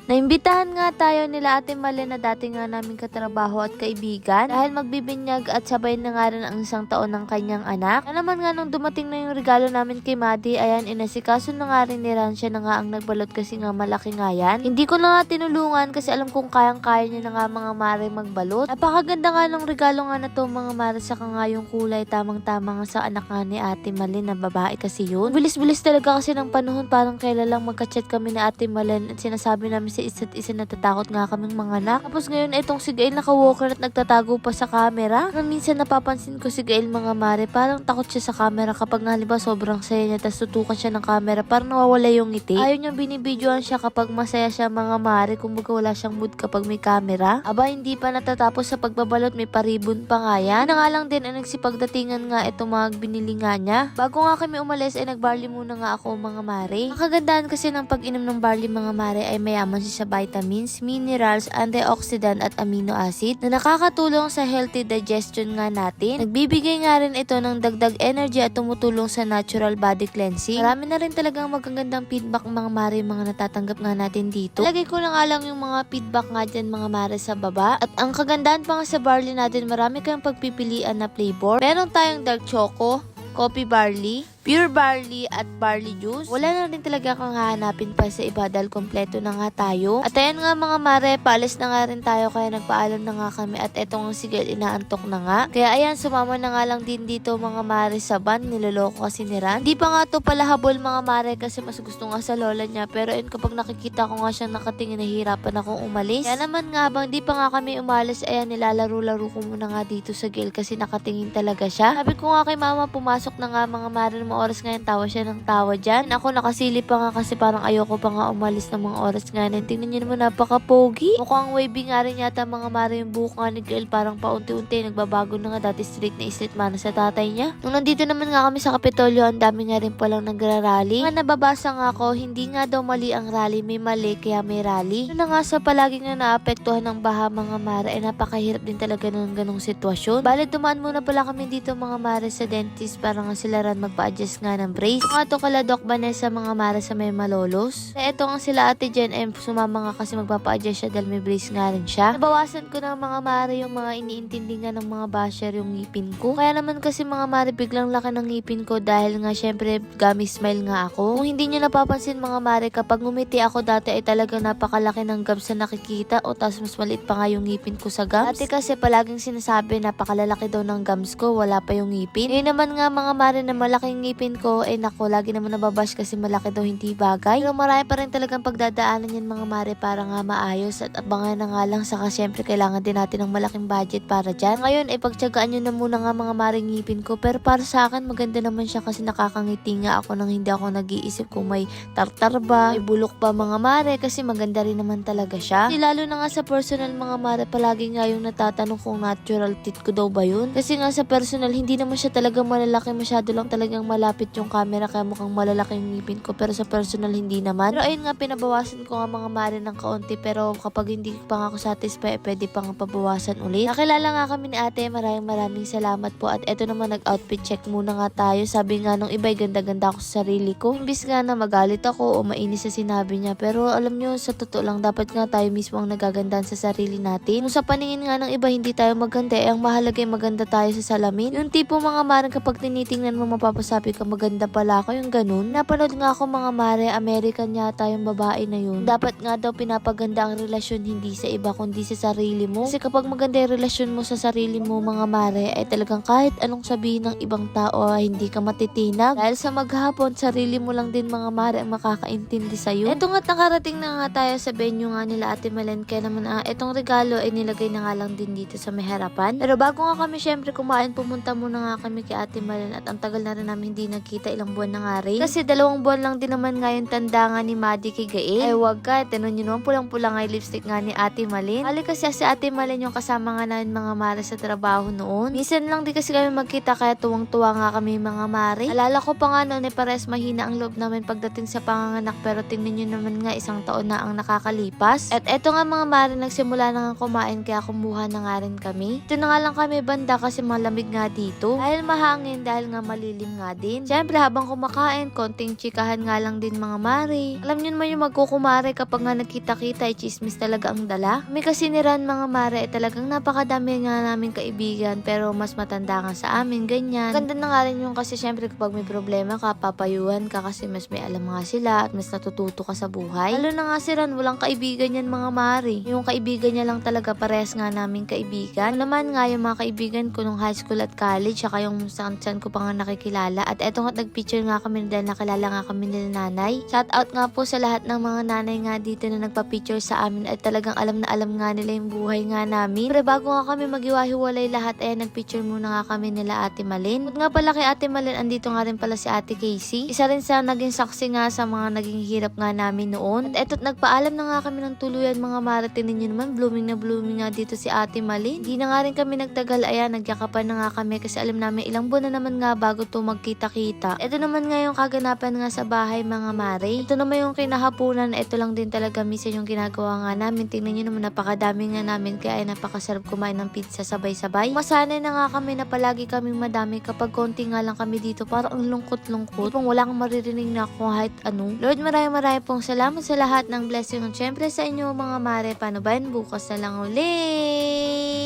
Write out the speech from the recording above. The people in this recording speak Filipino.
Naimbitahan nga tayo nila Ate Malen na dati nga namin katrabaho at kaibigan dahil magbibinyag at sabay na nga rin ang isang taon ng kanyang anak. Na naman nga nung dumating na yung regalo namin kay Maddie, ayan inasikaso na nga rin ni Ransha na nga ang nagbalot kasi nga malaki nga yan. Hindi ko na nga tinulungan kasi alam kong kayang-kaya niya na nga mga mare magbalot. Napakaganda nga ng regalo nga na to mga mare, saka nga yung kulay tamang-tama nga sa anak nga ni Ate Malen na babae kasi yun. Bilis-bilis talaga kasi ng panahon, parang kailan lang magka-chat kami ni Ate Malen at sinasabi namin sa isa't isa natatakot nga kaming mga anak. Tapos ngayon itong si Gail naka-walker at nagtatago pa sa camera. Na minsan napapansin ko si Gail mga mare, parang takot siya sa camera kapag nga halimbawa sobrang saya niya tapos tutukan siya ng camera, parang nawawala yung ngiti. Ayaw niyang binibidyoan siya kapag masaya siya mga mare, kumbaga wala siyang mood kapag may camera. Aba, hindi pa natatapos sa pagbabalot, may paribon pa nga yan. Na nga lang din ang nagsipagdatingan nga itong mga binili nga niya. Bago nga kami umalis ay nagbarley muna nga ako mga mare. Ang kagandahan kasi ng pag-inom ng barley mga mare ay mayaman siya sa vitamins, minerals, antioxidant at amino acid na nakakatulong sa healthy digestion nga natin. Nagbibigay nga rin ito ng dagdag energy at tumutulong sa natural body cleansing. Marami na rin talagang magagandang feedback mga mare mga natatanggap nga natin dito. Lagay ko na nga lang yung mga feedback nga dyan mga mare sa baba. At ang kagandahan pa nga sa barley natin, marami kayong pagpipilian na flavor. Meron tayong dark choco, coffee barley, pure barley at barley juice. Wala na rin talaga kang hahanapin pa sa iba dahil kompleto na nga tayo. At ayan nga mga mare, paalis na nga rin tayo kaya nagpaalam na nga kami at etong si Gail inaantok na nga. Kaya ayan, sumama na nga lang din dito mga mare sa van, niloloko kasi ni Ran. Di pa nga to pala habol mga mare kasi mas gusto nga sa lola niya, pero ayun kapag nakikita ko nga siyang nakatingin, nahihirapan akong umalis. Kaya naman nga bang di pa nga kami umalis, ayan nilalaro-laro ko muna nga dito sa Gail kasi nakatingin talaga siya. Sabi ko nga kay mama, pumasok na nga mga mare, oras ngayon tawa siya ng tawa dyan. Ako nakasilip pa nga kasi parang ayoko pa nga umalis ng mga oras ngayon. Tingnan niyo naman, napaka-pogi. Mukhang wavy nga rin yata mga mare yung buhok nga ni Gail, parang paunti-unti nagbabago na nga, dati straight na straight mana sa tatay niya. Nung nandito naman nga kami sa Kapitolyo, ang dami nga rin palang nagra-rally. Nga nababasa nga ako, hindi nga daw mali ang rally, may mali kaya may rally. Ano na nga sa palagi nga naapektuhan ng baha mga mare, ay napakahirap din talaga ng ganong sitwasyon. Bale, dumaan muna pala kami dito mga mare sa dentist para nga sila ran magpa-adjust nga ng brace. Mga to kala Doc Vanessa mga mare sa may Malolos. Kaya ito nga sila Ate Jen ay sumama nga kasi magpapa-adjust siya dahil may brace nga rin siya. Nabawasan ko ng mga mare yung mga iniintindi nga ng mga basher yung ngipin ko. Kaya naman kasi mga mare, biglang laki ng ngipin ko dahil nga syempre gummy smile nga ako. Kung hindi nyo napapansin mga mare, kapag ngumiti ako dati ay talagang napakalaki ng gums na nakikita o tas mas maliit pa nga yung ngipin ko sa gums. Dati kasi palaging sinasabi napakalalaki daw ng gums ko, wala pa yung ngipin. Ngayon naman nga mga mare na malaking ngipin ko, eh nako, lagi naman nababash kasi malaki daw hindi bagay. Pero marami pa rin talagang pagdadaanan yan mga mare para nga maayos at abangan na nga lang, saka syempre kailangan din natin ng malaking budget para dyan. Ngayon ay pagtsagaan nyo na muna nga mga mare ngipin ko, pero para sa akin maganda naman siya kasi nakakangiti nga ako nang hindi ako nag-iisip kung may tartar ba, may bulok pa mga mare, kasi maganda rin naman talaga siya. Lalo na nga sa personal mga mare, palagi nga yung natatanong kung natural teeth ko daw ba yun. Kasi nga sa personal hindi naman siya talagang malalaki, masyado lang talagang malapit yung camera kaya mukhang malalaki yung ngipin ko, pero sa personal hindi naman. Pero ayun nga, pinabawasan ko nga mga mare ng kaunti, pero kapag hindi pa nga ako satisfied, pwede pa nga pabawasan ulit. Nakilala nga kami ni ate, maraming salamat po. At eto naman, nag-outfit check muna nga tayo. Sabi nga nung iba, ganda-ganda ako sa sarili ko. Imbis nga na magalit ako o mainis sa sinabi niya, pero alam nyo, sa totoo lang, dapat nga tayo mismo ang nagagandahan sa sarili natin. Kung sa paningin nga ng iba hindi tayo maganda, eh ang mahalaga ay maganda tayo sa salamin. Yung tipo mga mare, kapag tinitingnan mo mapapasabi ka maganda pala ako, yung ganun. Napanood nga ako mga mare, American yata yung babae na yun. Dapat nga daw pinapaganda ang relasyon hindi sa iba kundi sa sarili mo. Kasi kapag maganda yung relasyon mo sa sarili mo mga mare, ay talagang kahit anong sabihin ng ibang tao ay hindi ka matitinag. Dahil sa maghapon, sarili mo lang din mga mare ang makakaintindi sa'yo. Eto nga't nakarating na nga tayo sa venue nga nila Ate Malen, kaya naman etong regalo ay nilagay na nga lang din dito sa may harapan. Pero bago nga kami syempre kumain, pumunta muna nga kami kay Ate Malen at ang tagal na rin namin hindi nagkita, ilang buwan na nga rin. Kasi 2 buwan lang din naman nga yung tanda nga ni Maddie kay Gael. Ay wag ka, tinan nyo naman pulang-pula nga yung lipstick nga ni Ate Malen. Hali kasi si Ate Malen yung kasama nga namin mga mare sa trabaho noon. Minsan lang di kasi kami magkita kaya tuwang-tuwa nga kami mga mare. Alala ko pa nga noon ay pares mahina ang loob namin pagdating sa panganganak, pero tingnan nyo naman nga 1 taon na ang nakakalipas. At eto nga mga mare, nagsimula na nga kumain kaya kumuha na nga rin kami. Ito na nga lang kami banda kasi malamig nga dito. Dahil mahangin, dahil nga malilim nga din. din. Siyempre habang kumakain, konting chikahan nga lang din mga mare. Alam niyo naman yung magkukumare kapag nga nagkita-kita, chismis talaga ang dala. Kami kasi ni Ran mga mare talagang napakadami nga namin kaibigan pero mas matanda nga sa amin, ganyan. Ganda na nga rin yung kasi syempre kapag may problema ka, papayuhan ka kasi mas may alam nga sila at mas natututo ka sa buhay. Lalo na nga si Ran, walang kaibigan yan mga mare. Yung kaibigan niya lang talaga parehas nga namin kaibigan. Ano naman nga yung mga kaibigan ko nung high school at college, saka yung saan ko pa nga nakikilala. At eto nga nagpicture nga kami dahil nakilala nga kami nila nanay. Shout out nga po sa lahat ng mga nanay nga dito na nagpa-picture sa amin at talagang alam na alam nga nila yung buhay nga namin. Pero bago nga kami maghiwa-hiwalay lahat, nagpicture muna nga kami nila Ate Malin. At nga pala kay Ate Malin, andito nga rin pala si Ate Casey. Isa rin sa naging saksi nga sa mga naging hirap nga namin noon. At eto't nagpaalam na nga kami ng tuluyan mga marating ninyo naman. Blooming na blooming nga dito si Ate Malin. Hindi na nga rin kami nagtagal. Ayan, nagyakapan na nga kami kasi alam namin ilang buwan na naman nga bago to magkita-kita. Ito naman nga yung kaganapan nga sa bahay mga mare. Ito naman yung kinahapunan. Ito lang din talaga minsan yung ginagawa nga namin. Tingnan nyo naman napakadami nga namin kaya ay napakasarap kumain ng pizza sabay-sabay. Masanay na nga kami na palagi kaming madami kapag konti nga lang kami dito. Parang ang lungkot-lungkot. Kung wala kang maririnig na kahit ano. Lord, maraming pong salamat sa lahat ng blessing. At syempre sa inyo mga mare. Paano ba yan? Bukas na lang ulit.